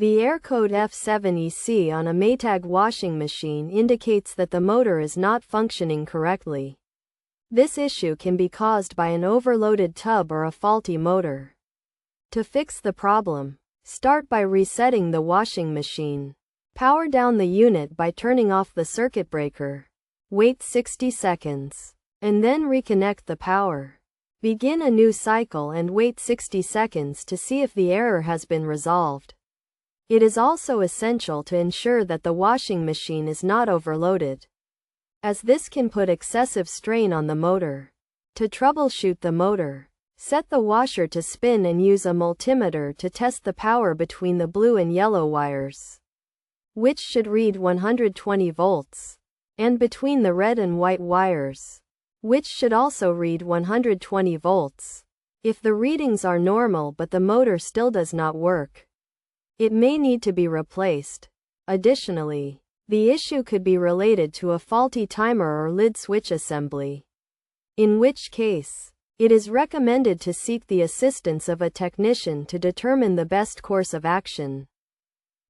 The error code F7EC on a Maytag washing machine indicates that the motor is not functioning correctly. This issue can be caused by an overloaded tub or a faulty motor. To fix the problem, start by resetting the washing machine. Power down the unit by turning off the circuit breaker. Wait 60 seconds, and then reconnect the power. Begin a new cycle and wait 60 seconds to see if the error has been resolved. It is also essential to ensure that the washing machine is not overloaded, as this can put excessive strain on the motor. To troubleshoot the motor, set the washer to spin and use a multimeter to test the power between the blue and yellow wires, which should read 120 volts, and between the red and white wires, which should also read 120 volts. If the readings are normal but the motor still does not work, it may need to be replaced. Additionally, the issue could be related to a faulty timer or lid switch assembly, in which case, it is recommended to seek the assistance of a technician to determine the best course of action.